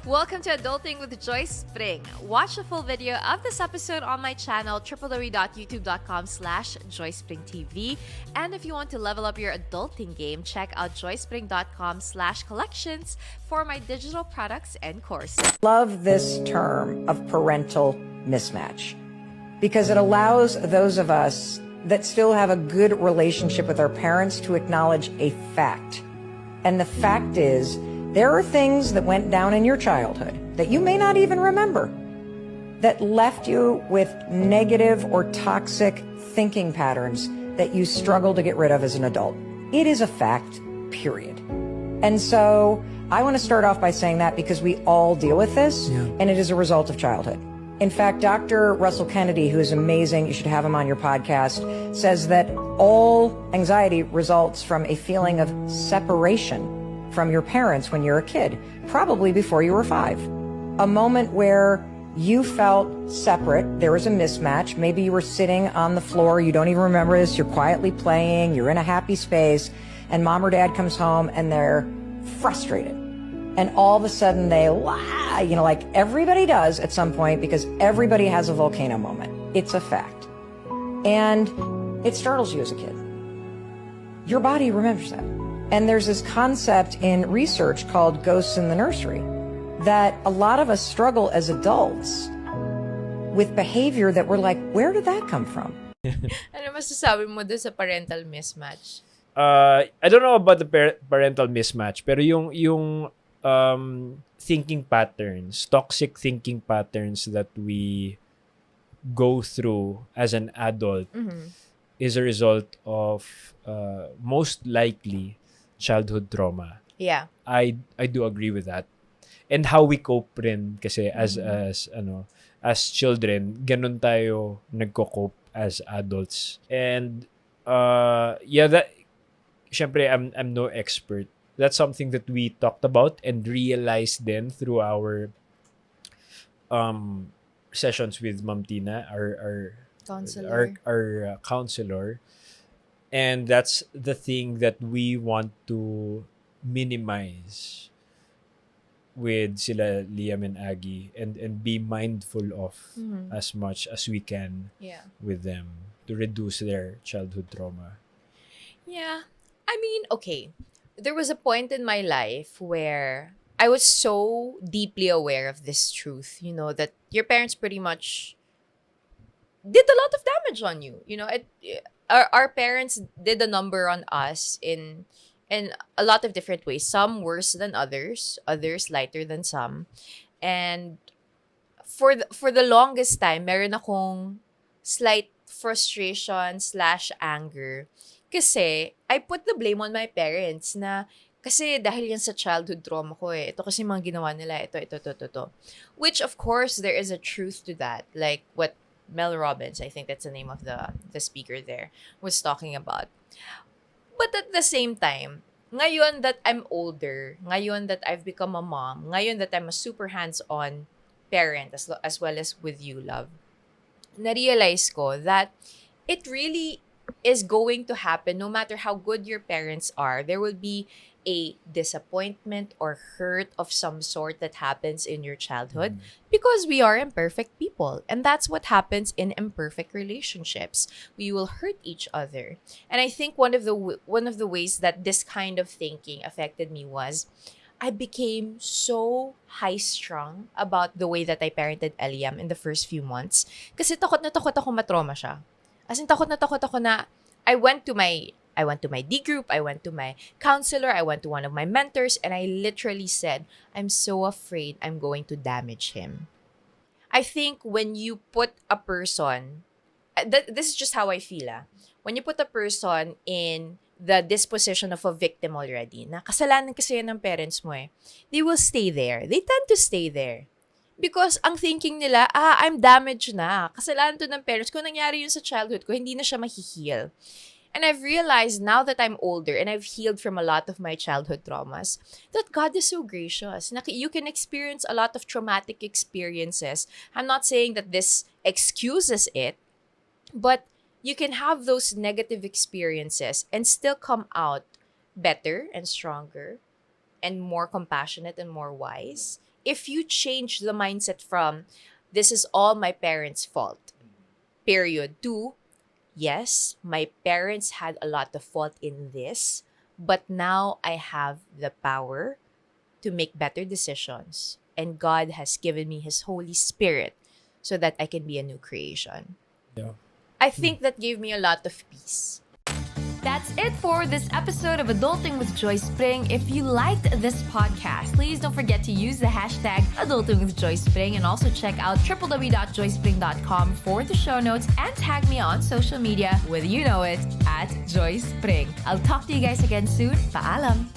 Welcome to Adulting with Joyce Pring. Watch the full video of this episode on my channel, www.youtube.com/JoycePringTV. And if you want to level up your adulting game, check out joycepring.com/collections for my digital products and courses. Love this term of parental mismatch because it allows those of us that still have a good relationship with our parents to acknowledge a fact. And the fact is, there are things that went down in your childhood that you may not even remember that left you with negative or toxic thinking patterns that you struggle to get rid of as an adult. It is a fact, period. And so I want to start off by saying that because we all deal with this, and it is a result of childhood. In fact, Dr. Russell Kennedy, who is amazing, you should have him on your podcast, says that all anxiety results from a feeling of separation from your parents when you're a kid, probably before you were 5. A moment where you felt separate, there was a mismatch. Maybe you were sitting on the floor, you don't even remember this, you're quietly playing, you're in a happy space, and mom or dad comes home and they're frustrated. And all of a sudden they lie, like everybody does at some point because everybody has a volcano moment. It's a fact. And it startles you as a kid. Your body remembers that. And there's this concept in research called ghosts in the nursery that a lot of us struggle as adults with behavior that we're like, where did that come from? Ano masasabi mo doon sa parental mismatch? I don't know about the parental mismatch, pero yung thinking patterns, toxic thinking patterns that we go through as an adult is a result of most likely childhood trauma. Yeah. I do agree with that. And how we cope rin kasi as children, ganun tayo nagko-cope as adults. And that syempre I'm no expert. That's something that we talked about and realized then through our sessions with Ma'am Tina, our Counselor. our counselor. And that's the thing that we want to minimize with sila Liam and Aggie and be mindful of as much as we can with them to reduce their childhood trauma. Yeah. I mean, okay. There was a point in my life where I was so deeply aware of this truth, that your parents pretty much did a lot of damage on you. Our parents did a number on us in a lot of different ways. Some worse than others lighter than some. And for the longest time, meron akong slight frustration/anger. Kasi I put the blame on my parents na kasi dahil yan sa childhood trauma ko eh. Ito kasi mga ginawa nila. Ito. Which of course, there is a truth to that. Like what Mel Robbins, I think that's the name of the speaker there, was talking about. But at the same time, ngayon that I'm older, ngayon that I've become a mom, ngayon that I'm a super hands-on parent as well as with you, love, na-realize ko that it really is going to happen no matter how good your parents are. There will be a disappointment or hurt of some sort that happens in your childhood because we are imperfect people. And that's what happens in imperfect relationships. We will hurt each other. And I think one of the ways that this kind of thinking affected me was I became so high-strung about the way that I parented Eliam in the first few months. Kasi takot na takot ako matrauma siya. As in, takot na ako na I went to my D group, I went to my counselor, I went to one of my mentors, and I literally said, I'm so afraid I'm going to damage him. I think when you put a person, this is just how I feel. When you put a person in the disposition of a victim already, na kasalanan kasi yan ng parents mo eh, they will stay there. They tend to stay there. Because ang thinking nila, I'm damaged na. Kasalanan to ng parents ko. Nangyari yun sa childhood ko. Hindi na siya mahihil. And I've realized now that I'm older and I've healed from a lot of my childhood traumas that God is so gracious. You can experience a lot of traumatic experiences. I'm not saying that this excuses it, but you can have those negative experiences and still come out better and stronger and more compassionate and more wise if you change the mindset from, this is all my parents' fault, period, to, yes, my parents had a lot of fault in this, but now I have the power to make better decisions. And God has given me His Holy Spirit so that I can be a new creation. Yeah. I think that gave me a lot of peace. That's it for this episode of Adulting with Joyce Pring. If you liked this podcast, please don't forget to use the hashtag Adulting with Joyce Pring and also check out www.joycepring.com for the show notes and tag me on social media with you know it at Joyce Pring. I'll talk to you guys again soon. Paalam!